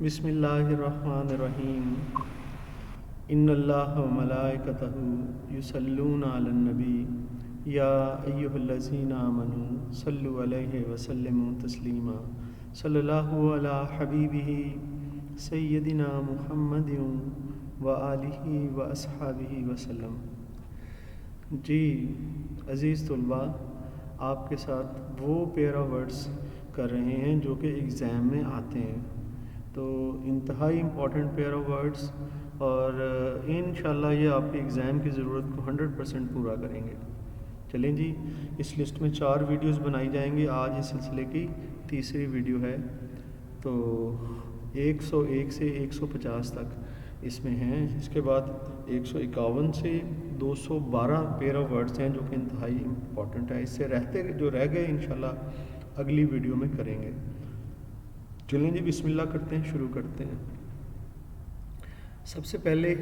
بسم اللہ الرحمن الرحیم ان اللہ و ملائکتہ یصلون علی النبی یا ایہا الذین آمنوا صلوا علیہ وسلموا تسلیما صلی اللہ علی حبیبہ سیدنا محمد و آلہ و اصحابہ وسلم۔ جی عزیز طلباء، آپ کے ساتھ وہ پیرا ورڈز کر رہے ہیں جو کہ ایگزام میں آتے ہیں، تو انتہائی امپورٹنٹ پیرا ورڈز، اور انشاءاللہ یہ آپ کے ایگزام کی ضرورت کو 100% پورا کریں گے۔ چلیں جی، اس لسٹ میں 4 ویڈیوز بنائی جائیں گی، آج اس سلسلے کی تیسری ویڈیو ہے، تو 101 سے 150 تک اس میں ہیں، اس کے بعد 151 سے 212 پیرا ورڈز ہیں جو کہ انتہائی امپورٹنٹ ہے، اس سے جو رہ گئے انشاءاللہ اگلی ویڈیو میں کریں گے۔ چلیں جی بسم اللہ کرتے ہیں، شروع کرتے ہیں۔ سب سے پہلے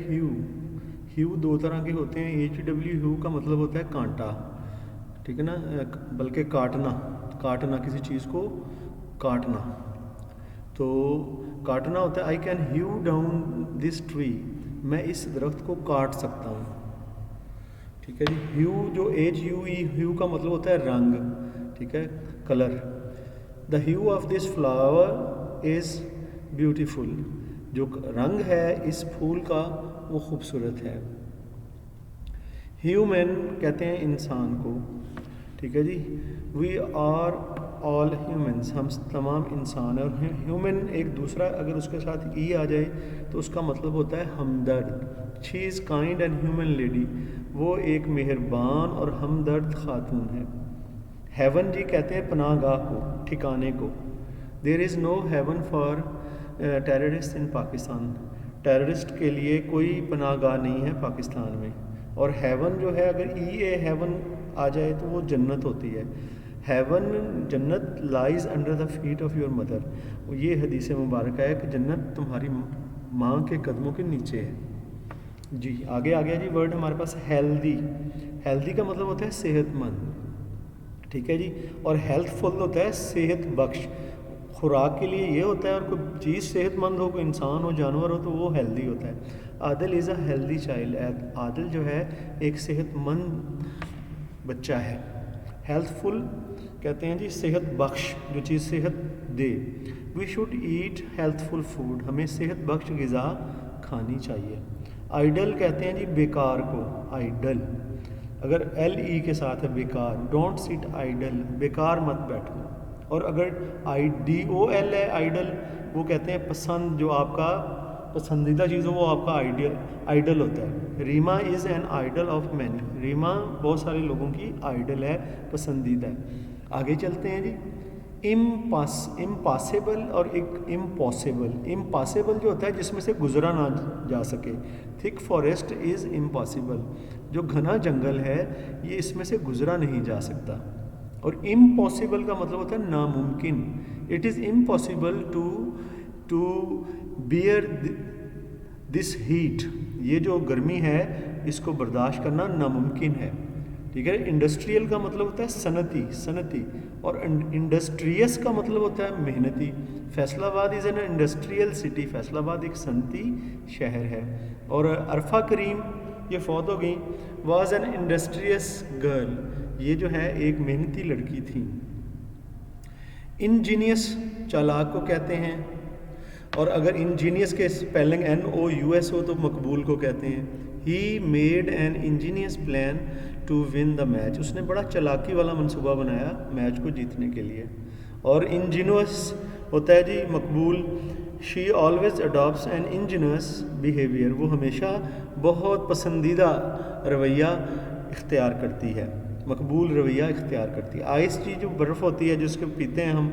ہیو 2 طرح کے ہوتے ہیں۔ ہیو کا مطلب ہوتا ہے کانٹا، ٹھیک ہے نا، بلکہ کاٹنا کسی چیز کو کاٹنا، تو کاٹنا ہوتا ہے I can have down this tree, میں اس درخت کو کاٹ سکتا ہوں، ٹھیک ہے جی۔ ہیو کا مطلب ہوتا ہے رنگ، ٹھیک ہے، colour. The have of this flower is beautiful, جو رنگ ہے اس پھول کا وہ خوبصورت ہے۔ ہیومن کہتے ہیں انسان کو، ٹھیک ہے جی۔ وی آر آل ہیومنس، ہم تمام انسان ہیں، اور ہیومن ایک دوسرا اگر اس کے ساتھ ای آ جائے تو اس کا مطلب ہوتا ہے ہمدرد۔ She is kind and human lady, وہ ایک مہربان اور ہمدرد خاتون ہے۔ ہیون جی کہتے ہیں پناہ گاہ کو، ٹھکانے کو۔ There is no haven for terrorist in Pakistan, terrorist کے لیے کوئی پناہ گاہ نہیں ہے پاکستان میں۔ اور ہیون جو ہے، اگر ہیون آ جائے تو وہ جنت ہوتی ہے۔ ہیون جنت lies under the feet of your mother, یہ حدیث مبارکہ ہے کہ جنت تمہاری ماں کے قدموں کے نیچے ہے۔ جی آگے آ گیا جی ورڈ ہمارے پاس ہیلدی کا مطلب ہوتا ہے صحت مند، ٹھیک ہے جی، اور ہیلتھ فل ہوتا ہے صحت بخش، خوراک کے لیے یہ ہوتا ہے، اور کوئی چیز صحت مند ہو، کوئی انسان ہو، جانور ہو، تو وہ ہیلدی ہوتا ہے۔ عادل از اے ہیلدی چائلڈ، عادل جو ہے ایک صحت مند بچہ ہے۔ ہیلتھ فل کہتے ہیں جی صحت بخش، جو چیز صحت دے۔ We should eat healthful food, ہمیں صحت بخش غذا کھانی چاہیے۔ آئیڈل کہتے ہیں جی بیکار کو، آئیڈل اگر LE کے ساتھ ہے بیکار، ڈونٹ سٹ آئیڈل، بیکار مت بیٹھو۔ اور اگر IDOL ہے آئیڈل، وہ کہتے ہیں پسند، جو آپ کا پسندیدہ چیز ہو وہ آپ کا آئیڈل ہوتا ہے۔ Reema is an idol of many, Reema بہت سارے لوگوں کی آئیڈل ہے، پسندیدہ ہے۔ آگے چلتے ہیں جی۔ امپاسبل اور ایک امپاسبل جو ہوتا ہے جس میں سے گزرا نہ جا سکے۔ تھک فارسٹ از امپاسبل، جو گھنا جنگل ہے یہ اس میں سے گزرا نہیں جا سکتا۔ اور امپاسبل کا مطلب ہوتا ہے ناممکن۔ It is impossible to bear this heat, یہ جو گرمی ہے اس کو برداشت کرنا ناممکن ہے، ٹھیک ہے۔ انڈسٹریل کا مطلب ہوتا ہے صنعتی، اور انڈسٹریس کا مطلب ہوتا ہے محنتی۔ فیصل آباد is an industrial city, Faisal آباد ایک صنعتی شہر ہے۔ اور عرفہ کریم یہ فوت ہو گئی، واز این انڈسٹریس گرل، یہ جو ہے ایک محنتی لڑکی تھی۔ انجینئس چالاک کو کہتے ہیں، اور اگر انجینئس کے اسپیلنگ NOUS ہو تو مقبول کو کہتے ہیں۔ He made an ingenious plan to win the match, اس نے بڑا چالاکی والا منصوبہ بنایا میچ کو جیتنے کے لیے۔ اور انجینوس ہوتا ہے جی مقبول۔ She always adapts an ingenious behaviour, وہ ہمیشہ بہت پسندیدہ رویہ اختیار کرتی ہے، مقبول رویہ اختیار کرتی ہے۔ آئس جی جو برف ہوتی ہے جس کو پیتے ہیں ہم،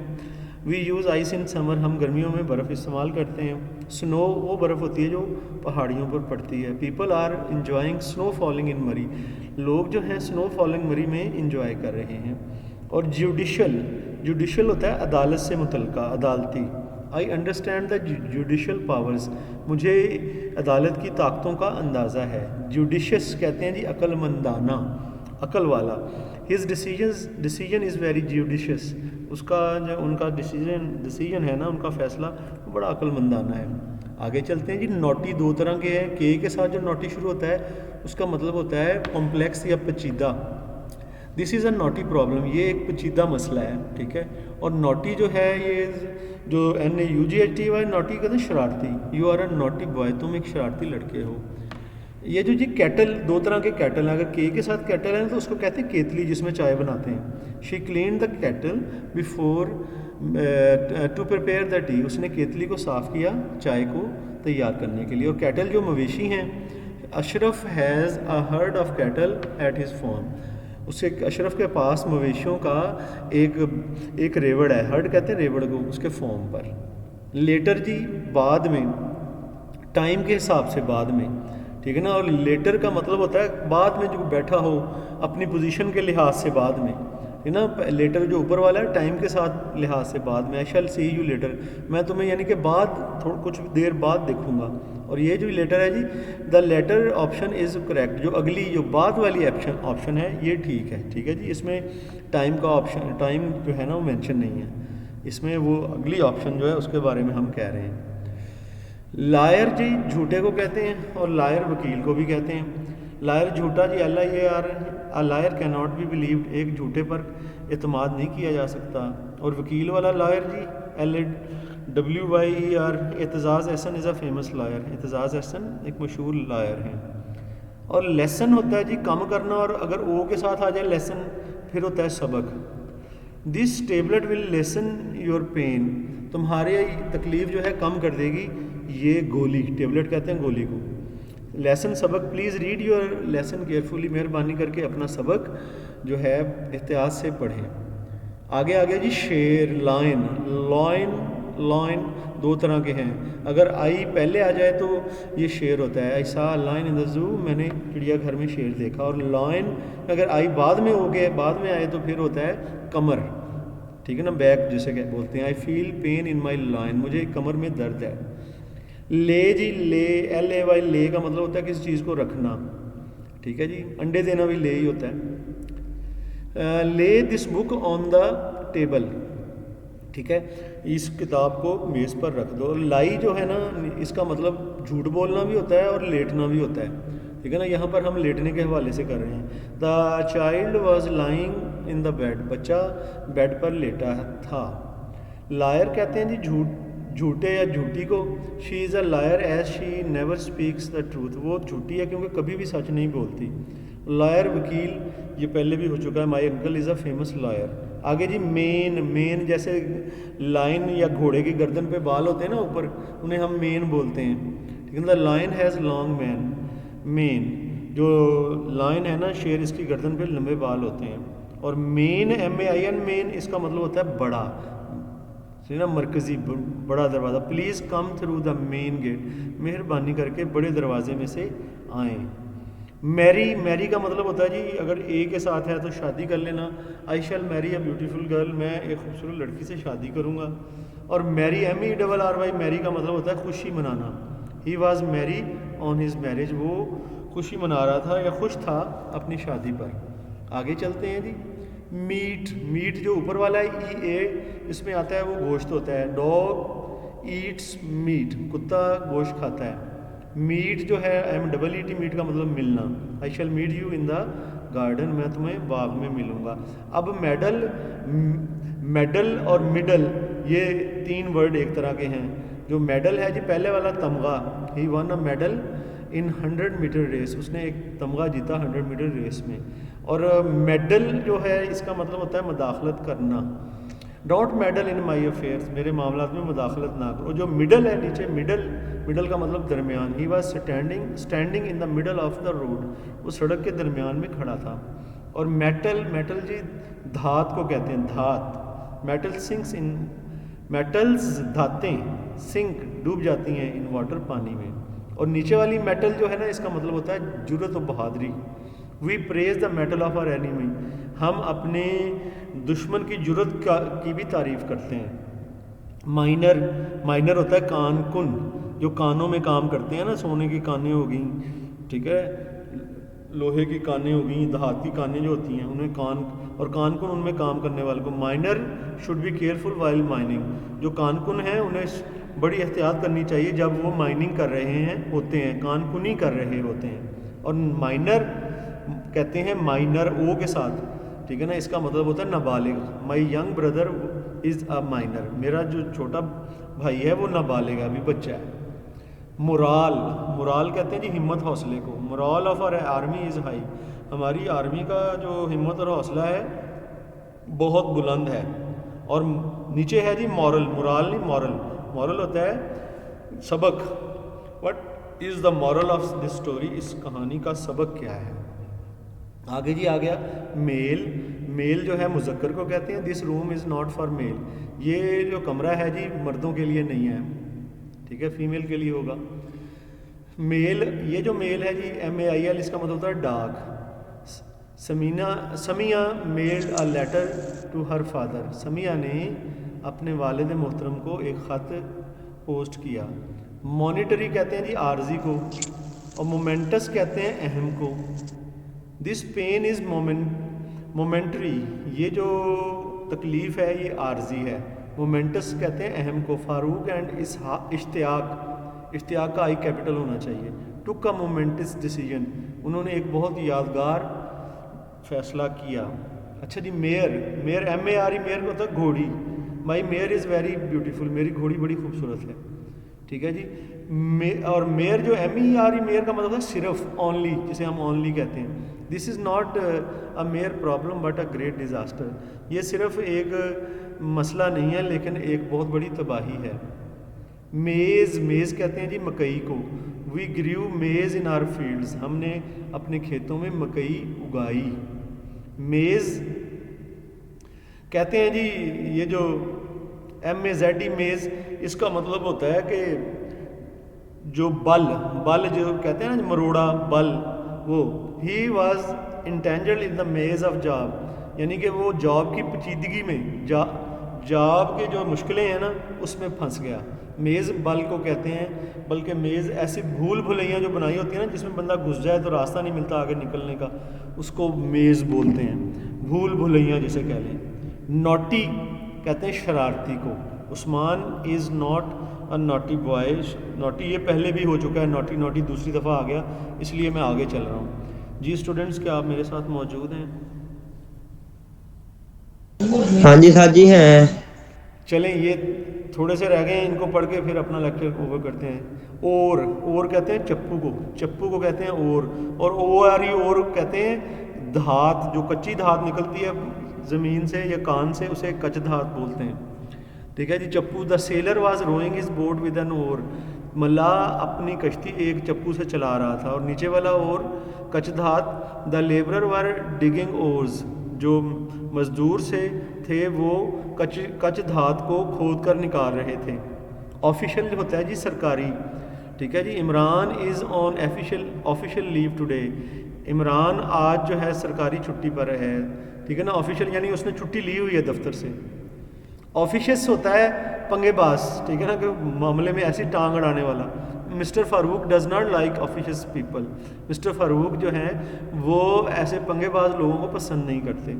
وی یوز آئس ان سمر، ہم گرمیوں میں برف استعمال کرتے ہیں۔ سنو وہ برف ہوتی ہے جو پہاڑیوں پر پڑتی ہے۔ پیپل آر انجوائنگ سنو فالنگ ان مری، لوگ جو ہیں سنو فالنگ مری میں انجوائے کر رہے ہیں۔ اور جوڈیشل ہوتا ہے عدالت سے متعلقہ، عدالتی۔ I understand the judicial powers, مجھے عدالت کی طاقتوں کا اندازہ ہے۔ جوڈیشس کہتے ہیں جی عقل مندانہ، عقل والا۔ ہز ڈیسیجن از ویری جوڈیشس، اس کا جو ان کا ڈیسیجن ہے نا، ان کا فیصلہ بڑا عقل مندانہ ہے۔ آگے چلتے ہیں جی۔ نوٹی دو طرح کے ہیں، کے ساتھ جو نوٹی شروع ہوتا ہے اس کا مطلب ہوتا ہے کمپلیکس یا پیچیدہ۔ دس از اے نوٹی پرابلم، یہ ایک پیچیدہ مسئلہ ہے، ٹھیک ہے۔ اور نوٹی جو ہے یہ جو NAUGHT وائی نوٹی کہتے ہیں شرارتی، you are a naughty boy, تم ایک شرارتی لڑکے ہو۔ یہ جو جی کیٹل، دو طرح کے کیٹل ہیں، اگر کے ساتھ کیٹل ہے تو اس کو کہتے ہیں کیتلی جس میں چائے بناتے ہیں۔ She clean the kettle before to prepare the tea, اس نے کیتلی کو صاف کیا چائے کو تیار کرنے کے لیے۔ اور کیٹل جو مویشی ہیں، Ashraf has a herd of cattle at his farm, اسے اشرف کے پاس مویشیوں کا ایک ریوڑ ہے، ہرڈ کہتے ہیں ریوڑ کو، اس کے فارم پر۔ لیٹر جی بعد میں، ٹائم کے حساب سے بعد میں، ٹھیک ہے نا۔ اور لیٹر کا مطلب ہوتا ہے بعد میں جو بیٹھا ہو اپنی پوزیشن کے لحاظ سے بعد میں، ٹھیک ہے نا۔ لیٹر جو اوپر والا ہے ٹائم کے ساتھ لحاظ سے بعد میں، I shall see you later, میں تمہیں یعنی کہ بعد کچھ دیر بعد دیکھوں گا۔ اور یہ جو لیٹر ہے جی، دا لیٹر آپشن از کریکٹ، جو اگلی جو بعد والی آپشن ہے یہ ٹھیک ہے، ٹھیک ہے جی۔ اس میں ٹائم کا آپشن، ٹائم جو ہے نا وہ مینشن نہیں ہے اس میں، وہ اگلی آپشن جو ہے اس کے بارے میں ہم کہہ رہے ہیں۔ لائر جی جھوٹے کو کہتے ہیں، اور لائر وکیل کو بھی کہتے ہیں۔ لائر جھوٹا جی LIAR، لائر کی ناٹ بی بلیوڈ، ایک جھوٹے پر اعتماد نہیں کیا جا سکتا۔ اور وکیل والا لائر جی LAWYER، Aitzaz Ahsan is a famous lawyer, Aitzaz Ahsan ایک مشہور لائر ہیں۔ اور لیسن ہوتا ہے جی کم کرنا، اور اگر او کے ساتھ آ جائے لیسن پھر ہوتا ہے سبق۔ This tablet will lessen your pain, تمہاری تکلیف جو ہے کم کر دے گی یہ گولی، ٹیبلٹ کہتے ہیں گولی کو۔ لیسن سبق، please read your lesson carefully, مہربانی کر کے اپنا سبق جو ہے احتیاط سے پڑھیں۔ آگے جی شیر، لائن، لائن دو طرح کے ہیں، اگر آئی پہلے آ جائے تو یہ شیر ہوتا ہے، ایسا لائن ان دا زو، میں نے چڑیا گھر میں شیر دیکھا۔ اور لائن اگر آئی بعد میں ہو گئے، بعد میں آئے تو پھر ہوتا ہے کمر، ٹھیک ہے نا، بیک جسے کہ بولتے ہیں، آئی فیل پین ان مائی لائن، مجھے کمر میں درد ہے۔ لے جی، لے LAY، لے کا مطلب ہوتا ہے کسی چیز کو رکھنا، ٹھیک ہے جی، انڈے دینا بھی لے ہی ہوتا ہے۔ لے دس بک آن دا ٹیبل، ٹھیک ہے، اس کتاب کو میز پر رکھ دو۔ لائی جو ہے نا اس کا مطلب جھوٹ بولنا بھی ہوتا ہے اور لیٹنا بھی ہوتا ہے، ٹھیک ہے نا، یہاں پر ہم لیٹنے کے حوالے سے کر رہے ہیں۔ The child was lying in the bed, بچہ بیڈ پر لیٹا تھا۔ لائر کہتے ہیں جی جھوٹے یا جھوٹی کو، she is a liar as she never speaks the truth, وہ جھوٹی ہے کیونکہ کبھی بھی سچ نہیں بولتی۔ لائر وکیل، یہ پہلے بھی ہو چکا ہے، my uncle is a famous lawyer. آگے جی مین جیسے لائن یا گھوڑے کی گردن پہ بال ہوتے ہیں نا اوپر، انہیں ہم مین بولتے ہیں، ٹھیک ہے نا۔ لائن ہیز لانگ مین، جو لائن ہے نا شیر، اس کی گردن پہ لمبے بال ہوتے ہیں۔ اور مین MAIN، مین اس کا مطلب ہوتا ہے بڑا، نا مرکزی بڑا دروازہ۔ Please come through the main gate, مہربانی کر کے بڑے دروازے میں سے آئیں۔ میری کا مطلب ہوتا ہے جی اگر اے کے ساتھ ہے تو شادی کر لینا، آئی شیل میری اے بیوٹیفل گرل، میں ایک خوبصورت لڑکی سے شادی کروں گا۔ اور میری MERRY، میری کا مطلب ہوتا ہے خوشی منانا۔ ہی واز میری آن ہز میرج، وہ خوشی منا رہا تھا یا خوش تھا اپنی شادی پر۔ آگے چلتے ہیں جی۔ میٹ جو اوپر والا ہے EA، اس میں آتا ہے وہ گوشت ہوتا ہے۔ ڈاگ ایٹس میٹ، کتا گوشت کھاتا ہے۔ میٹ جو ہے MEAT، میٹ کا مطلب ملنا، I shall meet you in the garden, میں تمہیں باغ میں ملوں گا۔ اب میڈل اور مڈل، یہ تین ورڈ ایک طرح کے ہیں۔ جو میڈل ہے جی پہلے والا تمغہ، ہی ون اے میڈل ان 100 میٹر ریس، اس نے ایک تمغہ جیتا 100 میٹر ریس میں۔ اور میڈل جو ہے اس کا مطلب ہوتا ہے مداخلت کرنا، don't meddle in my affairs, میرے معاملات میں مداخلت نہ کرو۔ جو مڈل ہے نیچے، مڈل کا مطلب درمیان، he was standing in the middle of the road, وہ سڑک کے درمیان میں کھڑا تھا۔ اور میٹل جی دھات کو کہتے ہیں، دھات، میٹلز دھاتیں، سنک ڈوب جاتی ہیں، ان واٹر پانی میں۔ اور نیچے والی میٹل جو ہے نا اس کا مطلب ہوتا ہے جرت و بہادری۔ وی پریز دا میٹل آف آر اینیمی، ہم اپنے دشمن کی جرت کی بھی تعریف کرتے ہیں۔ مائنر ہوتا ہے کان کن، جو کانوں میں کام کرتے ہیں نا، سونے کی کانیں ہو گئیں، ٹھیک ہے۔ لوہے کی کانیں ہو گئیں، دھاتی کانیں جو ہوتی ہیں انہیں کان، اور کان کن ان میں کام کرنے والے کو. Miner should be careful while mining. جو کان کن ہیں انہیں بڑی احتیاط کرنی چاہیے جب وہ مائننگ کر رہے ہیں ہوتے ہیں، کان کنی کر رہے ہوتے ہیں. اور مائنر کہتے ہیں مائنر او کے ساتھ، ٹھیک ہے نا، اس کا مطلب ہوتا ہے نابالغ. My young brother is a minor. میرا جو چھوٹا بھائی ہے وہ نابالغ ہے، ابھی بچہ ہے. مورال کہتے ہیں جی ہمت حوصلے کو. Morale of our army is high. ہماری آرمی کا جو ہمت اور حوصلہ ہے بہت بلند ہے. اور نیچے ہے جی مورل نہیں مورل ہوتا ہے سبق. What is the moral of this story. اس کہانی کا سبق کیا ہے؟ آگے جی آ گیا میل جو ہے مذکر کو کہتے ہیں. دس روم از ناٹ فار میل. یہ جو کمرہ ہے جی مردوں کے لیے نہیں ہے، ٹھیک ہے، فیمیل کے لیے ہوگا. میل، یہ جو میل ہے جی MAIL، اس کا مطلب ہوتا ہے ڈاگ. Sumaiya mailed a letter to her father. Sumaiya نے اپنے والد محترم کو ایک خط پوسٹ کیا. مانیٹری کہتے ہیں جی عارضی کو، اور مومنٹس کہتے ہیں اہم کو. This pain is momentary. یہ جو تکلیف ہے یہ عارضی ہے. مومنٹس کہتے ہیں اہم کو. فاروق اینڈ اشتیاق کا آئی کیپٹل ہونا چاہیے. ٹک اے مومنٹس ڈیسیجن. انہوں نے ایک بہت یادگار فیصلہ کیا. اچھا جی میئر MARE میئر کو ہوتا ہے گھوڑی. مائی میئر از ویری بیوٹیفل. میری گھوڑی بڑی خوبصورت ہے، ٹھیک ہے جی. اور میئر جو MERE میئر کا مطلب ہے صرف، اونلی، جسے ہم اونلی کہتے ہیں. This is not a mere problem but a great disaster. یہ صرف ایک مسئلہ نہیں ہے لیکن ایک بہت بڑی تباہی ہے. میز کہتے ہیں جی مکئی کو. وی گریو میز ان آر فیلڈز. ہم نے اپنے کھیتوں میں مکئی اگائی. میز کہتے ہیں جی یہ جو MAZE میز، اس کا مطلب ہوتا ہے کہ جو بل جو کہتے ہیں نا مروڑا بل، وہ ہی واز انٹینجلڈ ان دا میز آف جاب. یعنی کہ وہ جاب کی پیچیدگی میں، جاب کے جو مشکلیں ہیں نا اس میں پھنس گیا. میز بل کو کہتے ہیں. بلکہ میز ایسی بھول بھلیاں جو بنائی ہوتی ہیں نا جس میں بندہ گھس جائے تو راستہ نہیں ملتا آگے نکلنے کا، اس کو میز بولتے ہیں. بھول بھلیاں جسے کہہ لیں. نوٹی کہتے ہیں شرارتی کو. Usman is not a naughty boy. Naughty یہ پہلے بھی ہو چکا ہے، نوٹی دوسری دفعہ آ گیا، اس لیے میں آگے چل رہا ہوں. جی اسٹوڈنٹس، کیا آپ میرے ساتھ موجود ہیں؟ ہاں جی سر جی ہیں. چلیں یہ تھوڑے سے رہ گئے ہیں، ان کو پڑھ کے پھر اپنا لیکچر اوور کرتے ہیں. اور کہتے ہیں چپو کو کہتے ہیں اور کہتے ہیں دھات. جو کچی دھات نکلتی ہے زمین سے یا کان سے اسے کچ دھات بولتے ہیں، ٹھیک ہے جی. چپو. The sailor was rowing his boat with an oar. ملاح اپنی کشتی ایک چپو سے چلا رہا تھا، اور نیچے والا اور کچ دھات. دا لیبرر ور ڈگنگ اورز. جو مزدور سے تھے وہ کچ دھات کو کھود کر نکال رہے تھے. آفیشیل ہوتا ہے جی سرکاری، ٹھیک ہے جی. عمران از آن آفیشیل لیو ٹوڈے. عمران آج جو ہے سرکاری چھٹی پر ہے، ٹھیک ہے نا. آفیشیل یعنی اس نے چھٹی لی ہوئی ہے دفتر سے. آفیشیس ہوتا ہے پنگے باز، ٹھیک ہے نا، کہ معاملے میں ایسی ٹانگ اڑانے والا. Mr Farooq does not like officious people. Mr Farooq جو ہیں وہ ایسے پنگے باز لوگوں کو پسند نہیں کرتے.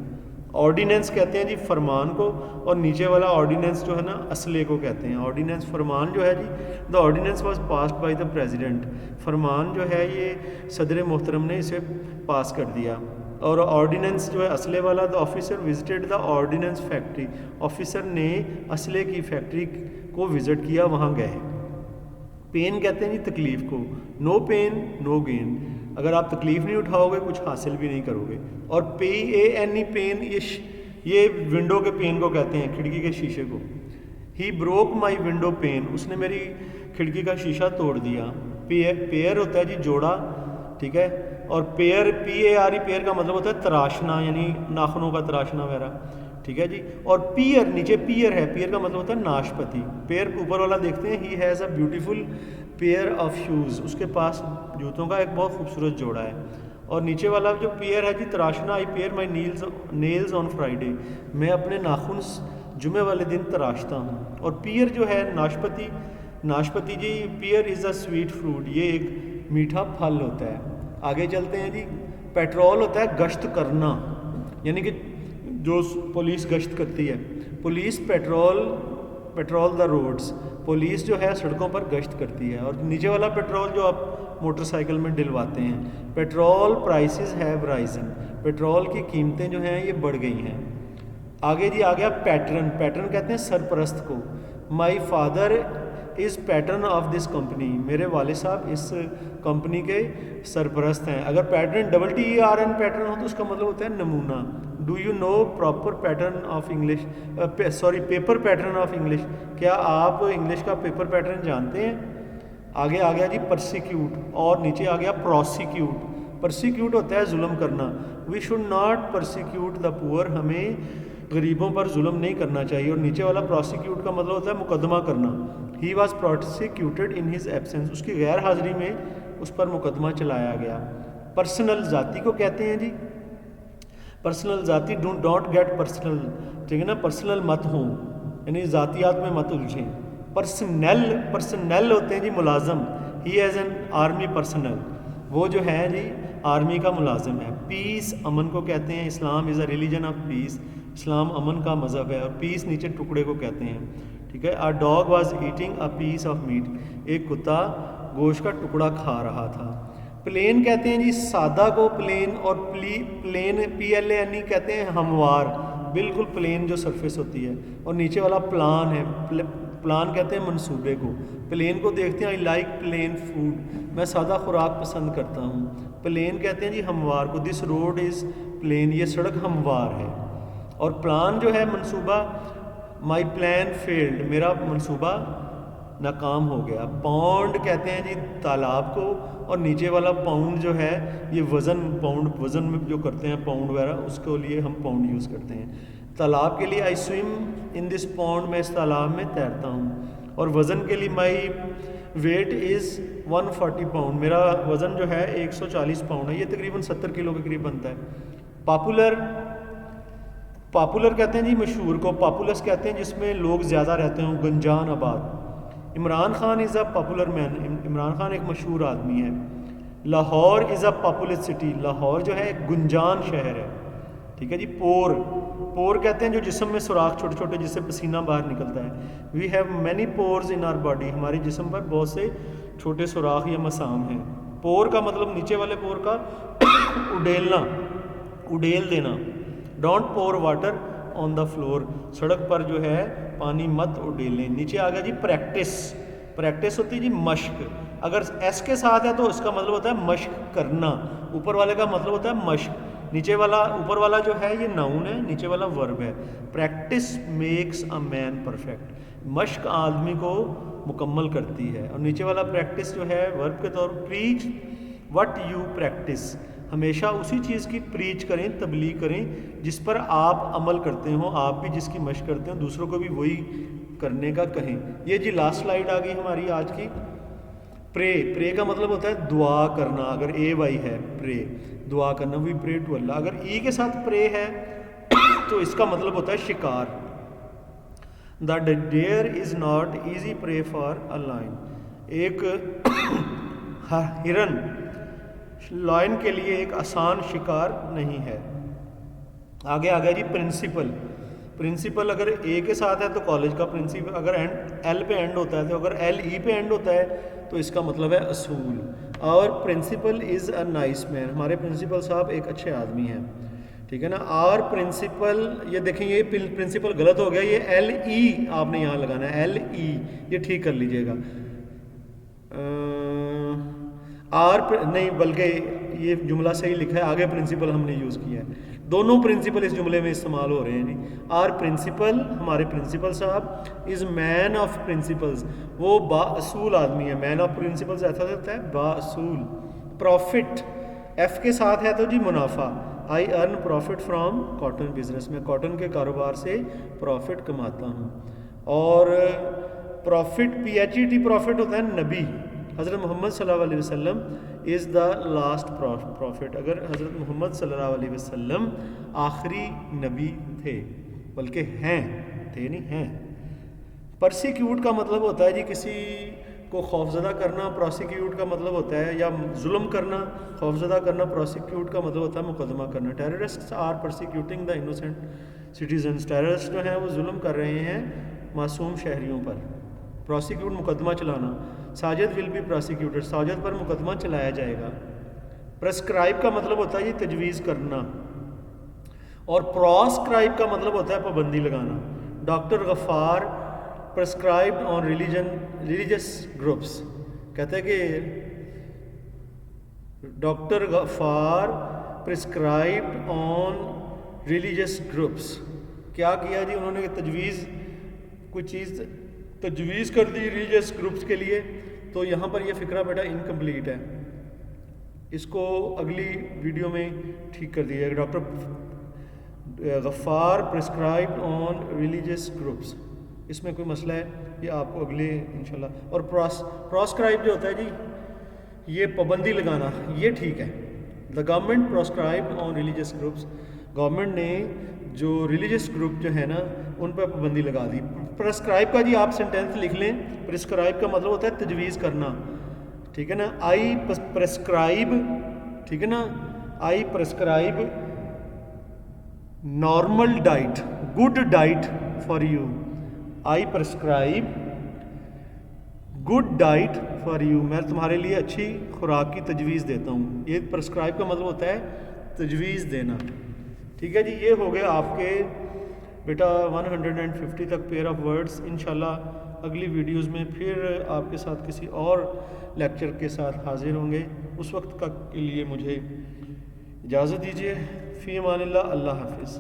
آرڈیننس کہتے ہیں جی فرمان کو، اور نیچے والا آرڈیننس جو ہے نا اسلحے کو کہتے ہیں. آرڈیننس فرمان جو ہے جی، the ordinance was passed by the president. فرمان جو ہے یہ صدر محترم نے اسے پاس کر دیا. اور آرڈیننس جو ہے اسلحے والا، دا آفیسر وزٹڈ دا آرڈیننس فیکٹری. آفیسر نے اسلحے کی فیکٹری کو وزٹ کیا، وہاں گئے. پین کہتے ہیں جی تکلیف کو. نو پین نو گین. اگر آپ تکلیف نہیں اٹھاؤ گے کچھ حاصل بھی نہیں کرو گے. اور PANE پین، یہ ونڈو کے پین کو کہتے ہیں، کھڑکی کے شیشے کو. ہی بروک مائی ونڈو پین. اس نے میری کھڑکی کا شیشہ توڑ دیا. پیئر ہوتا ہے جی جوڑا، ٹھیک ہے. اور PARE پیئر کا مطلب ہوتا ہے تراشنا، یعنی ناخنوں کا تراشنا وغیرہ، ٹھیک ہے جی. اور پیئر، نیچے پیئر ہے، پیئر کا مطلب ہوتا ہے ناشپتی. پیئر اوپر والا دیکھتے ہیں، he has a beautiful pair of shoes. اس کے پاس جوتوں کا ایک بہت خوبصورت جوڑا ہے. اور نیچے والا جو پیئر ہے جی تراشنا، I pare my nails on Friday. میں اپنے ناخن جمعے والے دن تراشتا ہوں. اور پیئر جو ہے ناشپتی جی، pear is a sweet fruit. یہ ایک میٹھا پھل ہوتا ہے. آگے چلتے ہیں جی. پیٹرول ہوتا ہے گشت کرنا، یعنی کہ جو پولیس گشت کرتی ہے، پولیس پیٹرول دا روڈز، پولیس جو ہے سڑکوں پر گشت کرتی ہے. اور نیچے والا پیٹرول جو آپ موٹر سائیکل میں ڈلواتے ہیں، petrol prices have Ryzen, petrol کی قیمتیں جو ہیں یہ بڑھ گئی ہیں. آگے جی آ گیا پیٹرن. پیٹرن کہتے ہیں سرپرست کو. My father is pattern of this company, میرے والد صاحب اس کمپنی کے سرپرست ہیں. اگر پیٹرن TERN پیٹرن ہو تو اس کا مطلب ہوتا ہے نمونہ. Do you know proper pattern of English, paper pattern of English, کیا آپ انگلش کا پیپر پیٹرن جانتے ہیں؟ آگے آ گیا جی پرسیکیوٹ، اور نیچے آ گیا پروسیکیوٹ. پرسیکیوٹ ہوتا ہے ظلم کرنا. وی شوڈ ناٹ پرسیکیوٹ دا پور، ہمیں غریبوں پر ظلم نہیں کرنا چاہیے. اور نیچے والا پروسیکیوٹ کا مطلب ہوتا ہے مقدمہ کرنا. He was prosecuted in his absence, اس کی غیر حاضری میں اس پر مقدمہ چلایا گیا. پرسنل ذاتی کو کہتے ہیں جی، پرسنل ذاتی، ڈونٹ گیٹ پرسنل، ٹھیک ہے نا، پرسنل مت ہوں، یعنی ذاتیات میں مت الجھیں. پرسنل ہوتے ہیں جی ملازم. ہی ایز این آرمی پرسنل، وہ جو ہے جی آرمی کا ملازم ہے. پیس امن کو کہتے ہیں. اسلام از اے ریلیجن آف پیس، اسلام امن کا مذہب ہے. اور پیس نیچے ٹکڑے کو کہتے ہیں، ٹھیک ہے. A dog was eating a piece of meat, ایک کتا گوشت کا ٹکڑا کھا رہا تھا. پلین کہتے ہیں جی سادہ کو پلین، اور پلین PLAN کہتے ہیں ہموار، بالکل پلین جو سرفیس ہوتی ہے. اور نیچے والا پلان ہے، پلان کہتے ہیں منصوبے کو. پلین کو دیکھتے ہیں آئی لائک پلین فوڈ، میں سادہ خوراک پسند کرتا ہوں. پلین کہتے ہیں جی ہموار کو. دس روڈ از پلین، یہ سڑک ہموار ہے. اور پلان جو ہے منصوبہ، مائی پلان فیلڈ، میرا منصوبہ ناکام ہو گیا. پاؤنڈ کہتے ہیں جی تالاب کو. اور نیچے والا پاؤنڈ جو ہے یہ وزن، پاؤنڈ وزن میں جو کرتے ہیں پاؤنڈ وغیرہ، اس کے لیے ہم پاؤنڈ یوز کرتے ہیں. تالاب کے لیے آئی سوئم ان دس پاؤنڈ، میں اس تالاب میں تیرتا ہوں. اور وزن کے لیے مائی ویٹ از 140 پاؤنڈ، میرا وزن جو ہے 140 پاؤنڈ ہے. یہ تقریباً 70 کلو کے قریب بنتا ہے. پاپولر کہتے ہیں جی مشہور کو. پاپولس کہتے ہیں جس میں لوگ زیادہ رہتے ہوں، گنجان آباد. عمران خان از اے پاپولر مین، عمران خان ایک مشہور آدمی ہے. لاہور از اے پاپولس سٹی، لاہور جو ہے ایک گنجان شہر ہے، ٹھیک ہے جی. پور کہتے ہیں جو جسم میں سوراخ چھوٹے چھوٹے جس سے پسینہ باہر نکلتا ہے. We have many pores in our body, ہمارے جسم پر بہت سے چھوٹے سوراخ یا مسام ہیں. پور کا مطلب نیچے والے پور کا اڈیلنا، اڈیل دینا. ڈونٹ پور واٹر آن دا فلور، سڑک پر جو ہے پانی مت اڈیلیں. نیچے آ گیا جی پریکٹس ہوتی ہے جی مشق. اگر ایس کے ساتھ ہے تو اس کا مطلب ہوتا ہے مشق کرنا. اوپر والے کا مطلب ہوتا ہے مشق. نیچے والا، اوپر والا جو ہے یہ ناؤن ہے، نیچے والا ورب ہے. Practice makes a man perfect, مشق آدمی کو مکمل کرتی ہے. اور نیچے والا پریکٹس جو ہے ورب کے طور. پریچ وٹ یو پریکٹس، ہمیشہ اسی چیز کی پریچ کریں، تبلیغ کریں جس پر آپ عمل کرتے ہوں. آپ بھی جس کی مشق کرتے ہوں دوسروں کو بھی وہی کرنے کا کہیں. یہ جی لاسٹ سلائیڈ آ گئی ہماری آج کی. پرے کا مطلب ہوتا ہے دعا کرنا. اگر AY ہے پرے، دعا کرنا. وی پرے ٹو اللہ. اگر ای کے ساتھ پرے ہے تو اس کا مطلب ہوتا ہے شکار. The deer is not easy prey for a lion, ایک ہرن لائن کے لیے ایک آسان شکار نہیں ہے. آگے آ گیا جی پرنسپل اگر اے کے ساتھ ہے تو کالج کا پرنسپل. اگر ایل پہ اینڈ ہوتا ہے تو اگر LE پہ اینڈ ہوتا ہے تو اس کا مطلب ہے اصول. اور پرنسپل از اے نائس مین، ہمارے پرنسپل صاحب ایک اچھے آدمی ہیں، ٹھیک ہے نا. آر پرنسپل، یہ دیکھیں یہ پرنسپل غلط ہو گیا، یہ LE آپ نے یہاں لگانا ہے. LE یہ ٹھیک کر لیجئے گا. نہیں بلکہ یہ جملہ صحیح لکھا ہے، آگے پرنسپل ہم نے یوز کیا ہے. دونوں پرنسپل اس جملے میں استعمال ہو رہے ہیں جی. آر پرنسپل، ہمارے پرنسپل صاحب، از مین آف پرنسپلز، وہ با اصول آدمی ہے. مین آف پرنسپلز ایسا ہوتا ہے با اصول. پروفٹ F کے ساتھ ہے تو جی منافع. I earn profit from cotton business, میں کاٹن کے کاروبار سے پروفٹ کماتا ہوں. اور پروفٹ PHET پروفٹ ہوتا ہے نبی. حضرت محمد صلی اللہ علیہ وسلم از دا لاسٹ پروفٹ. اگر حضرت محمد صلی اللہ علیہ وسلم آخری نبی تھے، بلکہ ہیں، تھے نہیں ہیں. پرسیکیوٹ کا مطلب ہوتا ہے جی کسی کو خوفزدہ کرنا پروسیکیوٹ کا مطلب ہوتا ہے، یا ظلم کرنا خوفزدہ کرنا پروسیکیوٹ کا مطلب ہوتا ہے مقدمہ کرنا. Terrorist are persecuting the innocent citizens. Terrorist جو ہیں وہ ظلم کر رہے ہیں معصوم شہریوں پر. پروسیکیوٹ مقدمہ چلانا. Sajid will be prosecuted. Sajid پر مقدمہ چلایا جائے گا. پرسکرائب کا مطلب ہوتا ہے یہ تجویز کرنا، اور پراسکرائب کا مطلب ہوتا ہے پابندی لگانا. ڈاکٹر غفار پرسکرائبڈ آن ریلیجس گروپس. کہتے ہیں کہ ڈاکٹر غفار پرسکرائبڈ آن ریلیجس گروپس. کیا کیا جی؟ انہوں نے تجویز، کوئی چیز تجویز کر دی ریلیجس گروپس کے لیے. تو یہاں پر یہ فقرہ بیٹا انکمپلیٹ ہے، اس کو اگلی ویڈیو میں ٹھیک کر دیا جائے گا. ڈاکٹر غفار پرسکرائبڈ آن ریلیجس گروپس، اس میں کوئی مسئلہ ہے یہ آپ کو اگلے انشاءاللہ. اور پراسکرائب جو ہوتا ہے جی یہ پابندی لگانا، یہ ٹھیک ہے. The government proscribed on religious groups. Government نے جو ریلیجس گروپ جو ہے نا ان پہ پابندی لگا دی. پرسکرائب کا جی آپ سینٹینس لکھ لیں. پرسکرائب کا مطلب ہوتا ہے تجویز کرنا، ٹھیک ہے نا. آئی پرسکرائب، ٹھیک ہے نا. I prescribe normal diet, good diet for you. I prescribe good diet for you. میں تمہارے لیے اچھی خوراک کی تجویز دیتا ہوں. یہ پرسکرائب کا مطلب ہوتا ہے تجویز دینا. ٹھیک ہے جی. یہ ہو گئے آپ کے بیٹا 150 تک پیئر آف ورڈز. انشاءاللہ اگلی ویڈیوز میں پھر آپ کے ساتھ کسی اور لیکچر کے ساتھ حاضر ہوں گے. اس وقت کے لیے مجھے اجازت دیجیے. فی امان اللہ. اللہ حافظ.